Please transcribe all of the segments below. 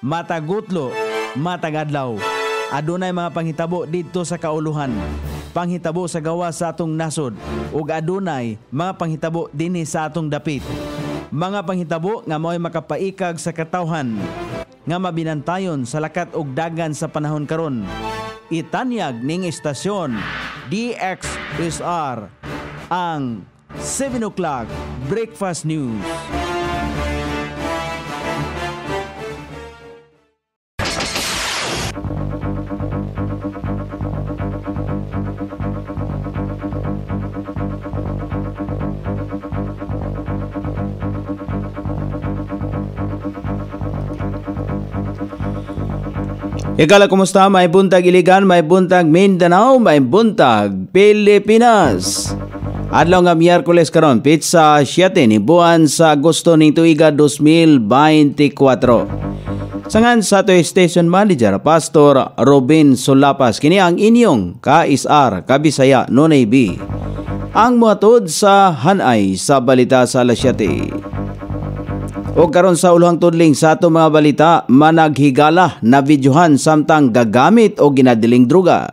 matagutlo, matagadlaw. Adunay mga panghitabo dito sa kauluhan. Panghitabo sa gawa sa atong nasod ug adunay mga panghitabo dinhi sa atong dapit. Mga panghitabo nga mao'y makapaikag sa katawhan nga mabinantayon sa lakat ug dagan sa panahon karon. Itanyag ning istasyon DXSR ang 7 o'clock Breakfast News. Ikala, kumusta? May buntag Iligan, may buntag Mindanao, may buntag Pilipinas. Adlaw nga Miyerkules karon, pizza 7 ni buwan sa Agosto ning tuiga 2024. Sangan sa ato station manager Pastor Robin Solapas, kini ang inyong ka-ISR Kabisaya Nonay B. Ang muhatod sa hanay sa balita sa alas 7. O karon sa ulohang tudling sa ato mga balita, managhigala na videohan samtang gagamit o ginadiling druga.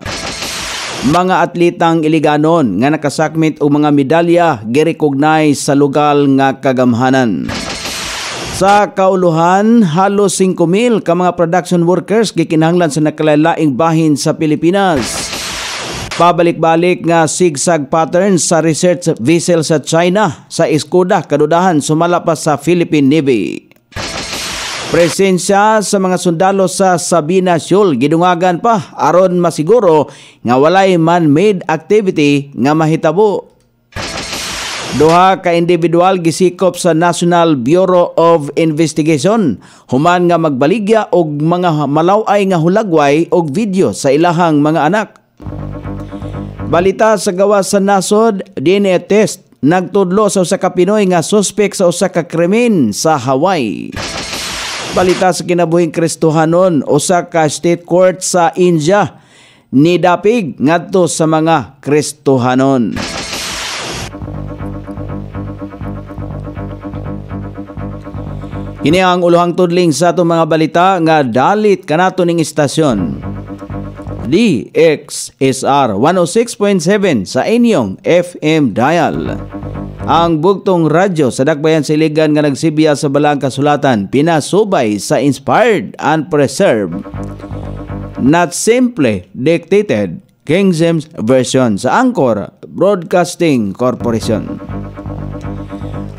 Mga atletang Iliganon nga nakasakmit og mga medalya gi-recognize sa lugar nga kagamhanan. Sa kauluhan, halos 5,000 ka mga production workers gikinahanglan sa nakalalaing bahin sa Pilipinas. Pabalik-balik nga sigsag pattern sa research vessel sa China sa Escuda kadudahan sumala pa sa Philippine Navy. Presensya sa mga sundalo sa Sabina Shoal gidungagan pa aron masiguro nga walay man-made activity nga mahitabo. Duha ka individual gisikop sa National Bureau of Investigation human nga magbaligya og mga malaway nga hulagway og video sa ilahang mga anak. Balita sa gawa sa nasod, DNA test nagtudlo sa usa ka Pinoy nga suspek sa usa ka krimen sa Hawaii. Balita sa kinabuhing Kristohanon, usa ka state court sa India nidapig ngadto sa mga Kristohanon. Kini ang ulohang tudling sa atong mga balita nga dalit kanato ning istasyon. DXSR 106.7 sa inyong FM dial. Ang bugtong radyo sa dakbayan sa Iligan nga nagsibiya sa balang kasulatan, pinasubay sa inspired and preserved, not simply dictated, King James Version sa Anchor Broadcasting Corporation.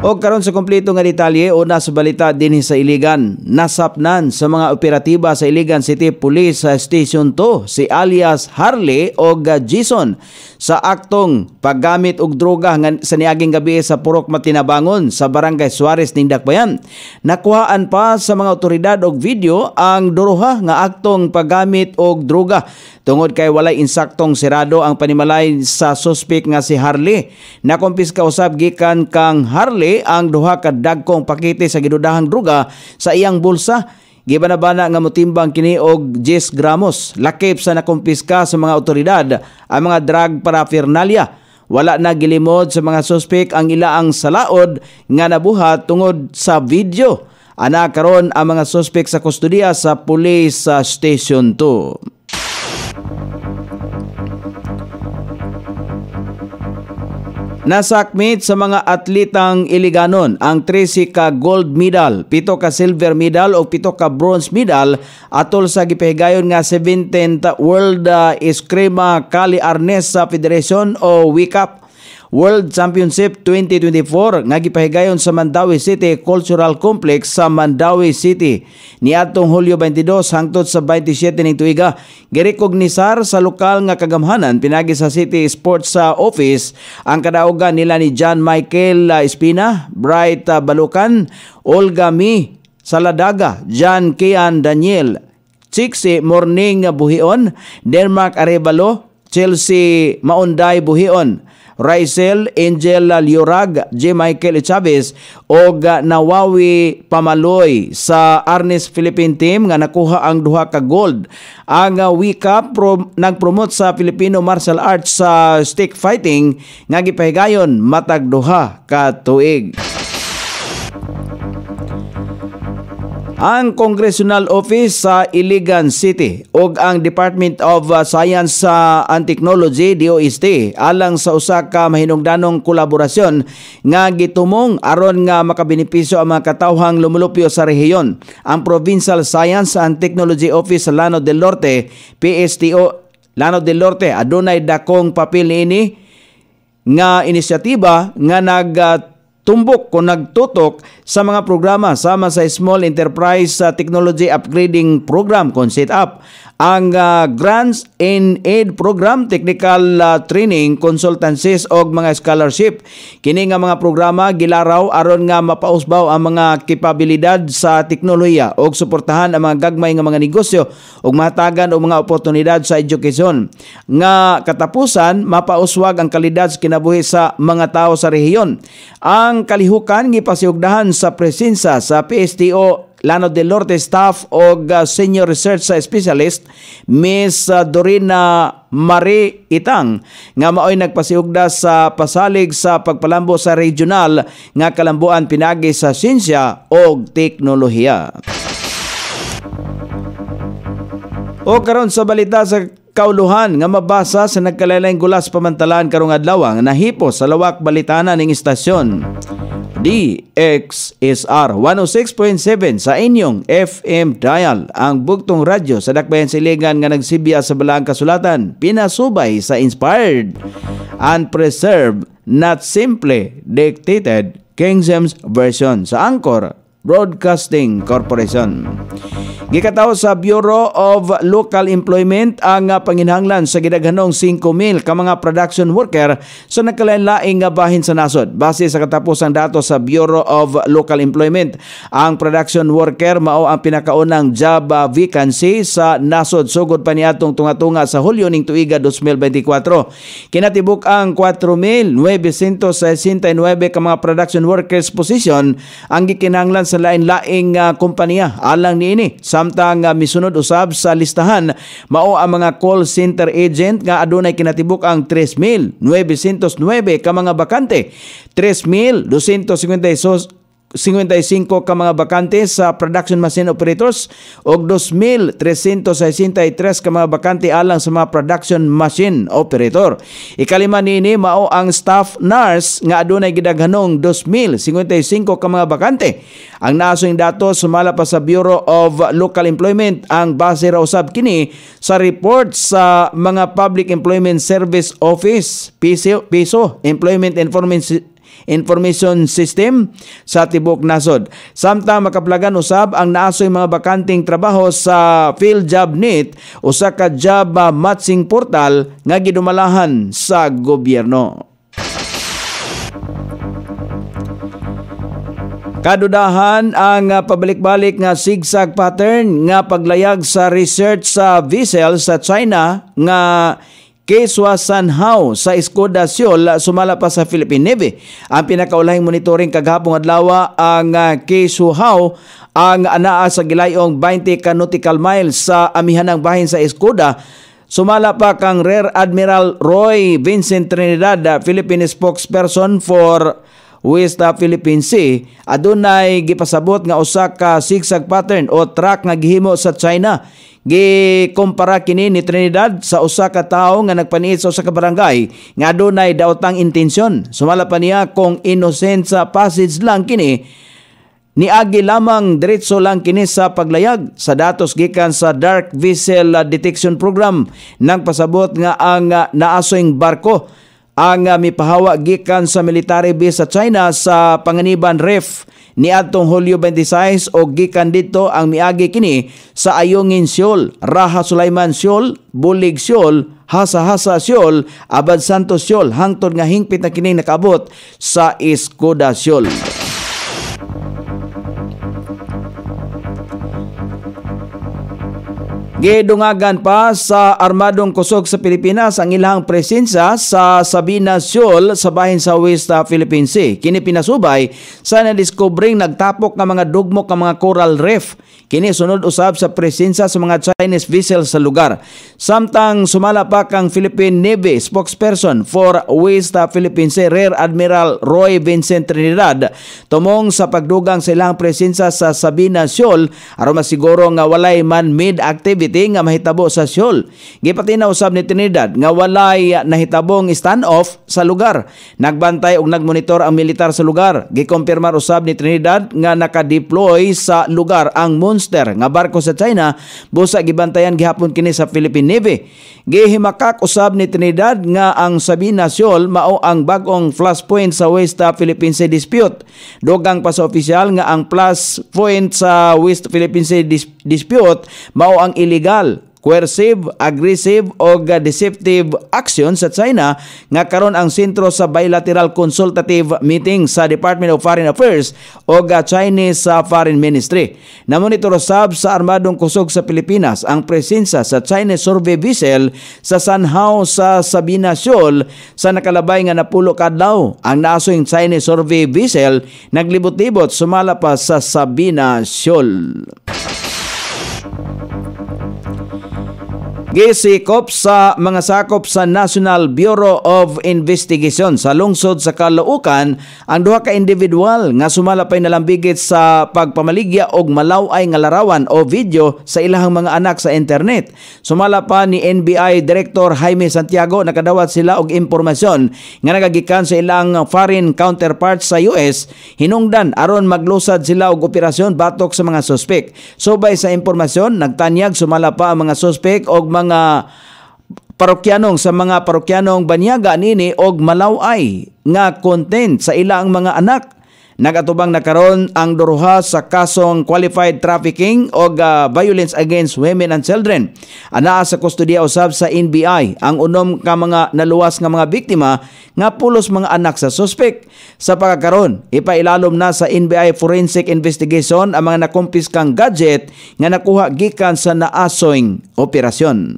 O karon sa kompleto nga detalye, una sa balita dinhi sa Iligan, nasapnan sa mga operatiba sa Iligan City Police Station 2 si alias Harley o Jason sa aktong paggamit og droga nga sa niaging gabi sa Purok Matinabangon sa Barangay Suarez ning Dakbayan. Nakuhaan pa sa mga otoridad og video ang duruha nga aktong paggamit og droga. Tungod kay walay insaktong sirado ang panimalay sa suspek nga si Harley. Nakumpiska usab gikan kang Harley ang duha ka dagkong pakete sa gidudahang droga sa iyang bulsa. Gibanabana nga motimbang kini og 10 gramos. Lakip sa nakumpiska sa mga otoridad ang mga drug paraphernalia. Wala na gilimod sa mga suspek ang ilaang salaod nga nabuhat tungod sa video. Ana karon ang mga suspek sa kustodiya sa Police Station 2. Nasakmit sa mga atletang Iliganon ang 13 ka gold medal, 7 ka silver medal o 7 ka bronze medal atol sa gipahigayon nga 17th World Eskrima Kali Arnes Federation o WICAP World Championship 2024 nga gipahigayon sa Mandawi City Cultural Complex sa Mandawi City niadtong Hulyo 22 hangtod sa 27 ning tuiga. Girekognisar sa lokal nga kagamhanan pinagi sa City Sports Office ang kadaugan nila ni John Michael Espina, Bright Balukan, Olga Mi Saladaga, John Kian Daniel, Chiksi Morning Buhion, Denmark Arevalo, Chelsea Maunday Buhion, Rysel Angel Liorag, J. Michael Chavez o Nawawi Pamaloy sa Arnes Philippine Team nga nakuha ang duha ka gold. Ang WICAP nagpromote sa Filipino martial arts sa stick fighting nga gipahigayon matag duha ka tuig. Ang Congressional Office sa Iligan City ug ang Department of Science and Technology DOST alang sa usa ka mahinungdanong kolaborasyon nga gitumong aron nga makabenepisyo ang mga katawhang lumulupyo sa rehiyon. Ang Provincial Science and Technology Office sa Llano del Norte, PSTO Llano del Norte, adunay dakong papel niini nga inisyatiba nga tumbok kung nagtutok sa mga programa sama sa Small Enterprise Technology Upgrading Program kung set up ang Grants and Aid Program, Technical Training, Consultancies o mga scholarship. Kini nga mga programa gilaraw aron nga mapausbaw ang mga kapabilidad sa teknolohiya o suportahan ang mga gagmay nga mga negosyo o mahatagan og mga oportunidad sa edukasyon. Nga katapusan, mapauswag ang kalidad sa kinabuhi sa mga tao sa rehiyon. Ang kalihukan gipasiugdahan sa presensya sa PSTO Llano del Norte staff o Senior Research Specialist Miss Dorina Marie Itang nga maoy nagpasiugda sa pasalig sa pagpalambo sa regional nga kalambuan pinagi sa siyensya o teknolohiya. O karon sa balita sa kauluhan nga mabasa sa nagkalalayng gulas pamantalaan karong adlaw nga nahipo sa lawak balitana ning istasyon DXSR 106.7 sa inyong FM dial, ang bugtong radyo sa dakbayan sa Iligan nga nagsibya sa balaang kasulatan, pinasubay sa inspired and preserved, not simply dictated King James Version sa Anchor Broadcasting Corporation. Gikataw sa Bureau of Local Employment ang panginhanglan sa gidaghanong 5,000 ka mga production worker sa nagkalain-laing nga bahin sa nasod. Base sa katapusang datos sa Bureau of Local Employment, ang production worker mao ang pinakaunang job vacancy sa nasod sugod pa niadtong tunga-tunga sa Hulyo ning tuiga 2024. Kinatibuk ang 4,969 ka mga production workers position ang gikinahanglan sa lain-laing kompanya. Alang niini samtang misunod usab sa listahan mao ang mga call center agent nga adunay kinatibuk ang 3,909 ka mga bakante, 3,255 ka mga bakante sa production machine operators ug 2,363 ka mga bakante alang sa mga production machine operator. Ikalima niini mao ang staff nurse nga adunay gidaghanong 2,055 ka mga bakante. Ang naasong datos sumala pa sa Bureau of Local Employment ang base ra usab kini sa report sa mga Public Employment Service Office PISO Employment Information System sa tibok nasod. Samtang makaplagan usab ang naasoy mga bakanting trabaho sa PhilJobNet, usa ka job matching portal nga gidumalahan sa gobyerno. Kadudahan ang pabalik-balik nga zigzag pattern nga paglayag sa research sa vessel sa China nga Keswa Sanhao sa Escoda Siol sumala pa sa Philippine Navy. Ang pinakaulahing monitoring kagahapon adlaw ang Keswa ang anaa sa gilayong 20 ka nautical miles sa amihanang bahin sa Escoda. Sumala pa kang Rear Admiral Roy Vincent Trinidad, Philippine spokesperson for West Philippine Sea, adunay gipasabot nga usa ka zigzag pattern o track nga gihimo sa China. Gikumpara kini ni Trinidad sa usa ka tawo nga nagpaniid sa usa ka barangay nga adunay daotang intensyon. Sumala pa niya kung innocent sa passage lang kini, niagi lamang diretso lang kini sa paglayag. Sa datos gikan sa Dark Vessel Detection Program nang pasabot nga ang naasoyng barko ang mipahawa gikan sa military base sa China sa Panganiban Reef niadtong Hulyo 26 o gikan dito ang miagi kini sa Ayungin Siol, Raha Sulaiman Siol, Bulig Siol, Hasa-Hasa Siol, Abad Santos Siol, hangtod nga hingpit na kining nakabot sa Escoda Siol. Gidungagan pa sa Armadong Kusog sa Pilipinas ang ilang presensya sa Sabina Shoal sa bahin sa West Philippine Sea. Kini pinasubay sa nadiskobring nagtapok ng mga dugmok ng mga coral reef. Kini sunod usab sa presensya sa mga Chinese vessels sa lugar. Samtang sumala pa kang Philippine Navy spokesperson for West Philippine Sea, Rear Admiral Roy Vincent Trinidad, tumong sa pagdugang sa ilang presensya sa Sabina Shoal aron masiguro nga walay man-made activity nga mahitabo sa Shoal. Gipatinaw usab ni Trinidad nga walay nahitabong standoff sa lugar. Nagbantay og nagmonitor ang militar sa lugar. Gikumpirmar usab ni Trinidad nga naka-deploy sa lugar ang Monster nga barko sa China busa gibantayan gihapon kini sa Philippine Navy. Gihimakak usab ni Trinidad nga ang Sabina Shoal mao ang bag-ong flashpoint sa West Philippine Sea dispute. Dugang pa sa opisyal nga ang flashpoint sa West Philippine Sea dispute mao ang illegal, coercive, aggressive o deceptive action sa China nga karon ang sentro sa bilateral consultative meeting sa Department of Foreign Affairs o Chinese Foreign Ministry. Namonitor sab sa Armadong Kusog sa Pilipinas ang presensya sa Chinese survey vessel sa Sanhao sa Sabina Shoal sa nakalabay nga napulo kadlaw. Ang nasoing Chinese survey vessel naglibot-libot sumala pa sa Sabina Shoal. Gisikop sa mga sakop sa National Bureau of Investigation sa lungsod sa Caloocan ang duha ka individual nga sumalapay nalambigit sa pagpamaligya og malaway nga larawan o video sa ilahang mga anak sa internet. Sumala pa ni NBI Director Jaime Santiago nakadawat sila og impormasyon nga nagagikan sa ilang foreign counterparts sa US hinungdan aron maglusad sila og operasyon batok sa mga suspek. Subay sa impormasyon nagtanyag sumala pa ang mga suspek og mga parokyanong sa mga parokyanong banyaga nini og malaway nga content sa ilang mga anak. Nagatubang na karon ang duruha sa kasong qualified trafficking o violence against women and children. Anaa sa kustodiya usab sa NBI ang unom ka mga naluwas nga mga biktima nga pulos mga anak sa suspek. Sa pagkakaroon, ipailalom na sa NBI forensic investigation ang mga nakumpiskang gadget nga nakuha gikan sa naasoing operasyon.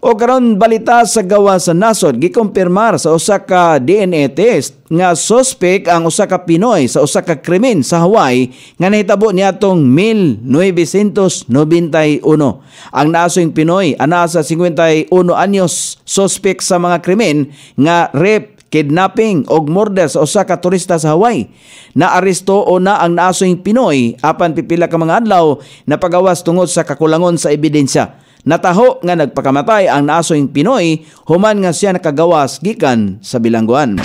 O karon balita sa gawa sa nasod, gikumpirmar sa usa ka DNA test nga suspect ang usa ka Pinoy sa usa ka krimen sa Hawaii nga nahitabo niadtong 1991. Ang nasoing Pinoy ana sa 51 anyos suspect sa mga krimen nga rape, kidnapping o murder sa usa ka turista sa Hawaii. Naaresto o na ang nasoing Pinoy apan pipila ka mga adlaw na pagawas tungod sa kakulangon sa ebidensya. Nataho nga nagpakamatay ang nasoing Pinoy human nga siya nakagawas gikan sa bilangguan.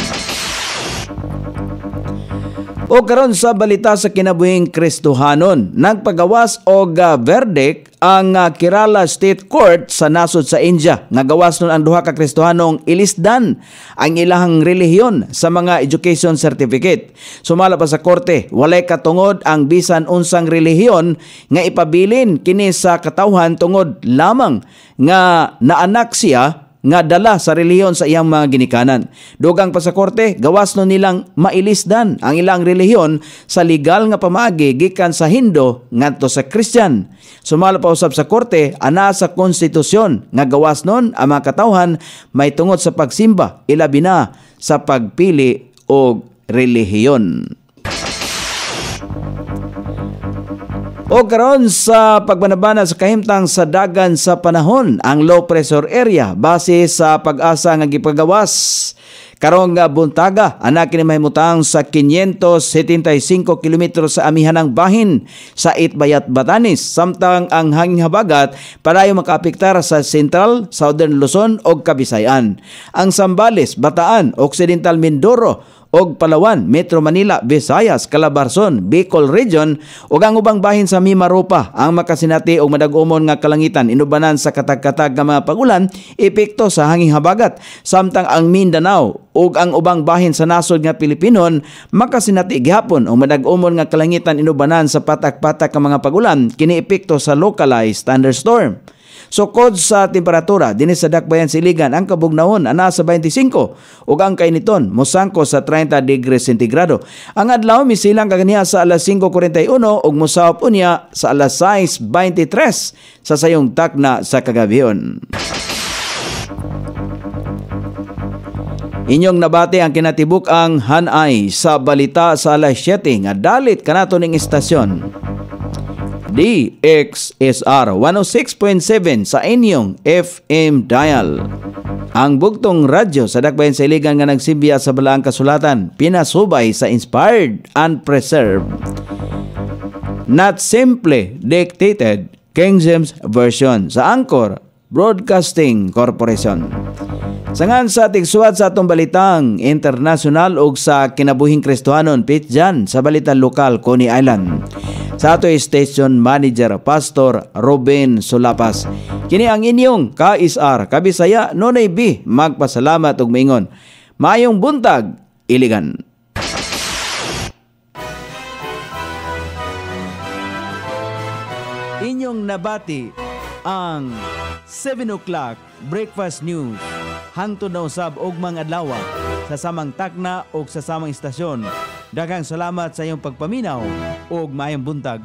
O karon sa balita sa kinabuhing Kristohanon, nagpagawas og verdict ang Kerala State Court sa nasod sa India nga gawas nun ang duha ka Kristohanong ilisdan ang ilahang relihiyon sa mga education certificate. Sumala pa sa korte, walay katungod ang bisan unsang relihiyon nga ipabilin kini sa katawhan tungod lamang nga naanak siya nga dala sa relihiyon sa iyang mga ginikanan. Dugang pa sa korte, gawas no nilang mailisdan ang ilang relihiyon sa legal nga pamaagi gikan sa Hindu ngadto sa Christian. Sumala pa usab sa korte, ana sa konstitusyon nga gawas nun ang mga katawhan may tungod sa pagsimba, ilabi na sa pagpili og relihiyon. O karon sa pagbanabana sa kahimtang sa dagan sa panahon ang low pressure area base sa pag-asa nga gipagawas karong nga buntaga ana kini mahimutang sa 575 kilometro sa amihanang bahin sa Itbayat, Batanes, samtang ang hangin habagat padayon makaapektar sa Central, Southern Luzon ug Kabisayan. Ang Zambales, Bataan, Occidental Mindoro og Palawan, Metro Manila, Visayas, Calabarzon, Bicol Region ug ang ubang bahin sa Mimaropa ang makasinati og madag-umon nga kalangitan inubanan sa katag-katag nga mga pagulan epekto sa hangin habagat, samtang ang Mindanao ug ang ubang bahin sa nasod nga Pilipinon makasinati gihapon og madag-umon nga kalangitan inubanan sa patak-patak nga mga pagulan kini epekto sa localized thunderstorm. Sukod sa temperatura dinhi sa dakbayan sa Iligan ang kabugnahon ana sa 25 ug ang kainiton mosangko sa 30 degrees sentigrado. Ang adlaw misilang kaniya sa alas 5:41 ug mosawop unya sa alas 6:23 sa sayong takna sa kagabihon. Inyong nabati ang kinatibuk ang hanay sa balita sa alas 7 nga dalit kanato ning istasyon. DXSR 106.7 sa inyong FM dial. Ang bugtong radyo sa dakbayan sa Iligan nga nagsimbiya sa balaang kasulatan, pinasubay sa inspired and preserved. Not simply dictated, King James Version sa Anchor Broadcasting Corporation. Sangan sa tigsuwat sa atong balitang internasyonal ug sa kinabuhing Kristohanon pitjan sa balitang lokal Coney Island. Sa ato station manager Pastor Ruben Solapas. Kini ang inyong KSR Kabisaya Nonay B magpasalamat ug maingon. Maayong buntag, Iligan. Inyong nabati ang 7 o'clock breakfast news hangtod na usab og mga adlaw sa samang takna o sa samang istasyon. Daghang salamat sa iyong pagpaminaw ug maayong buntag.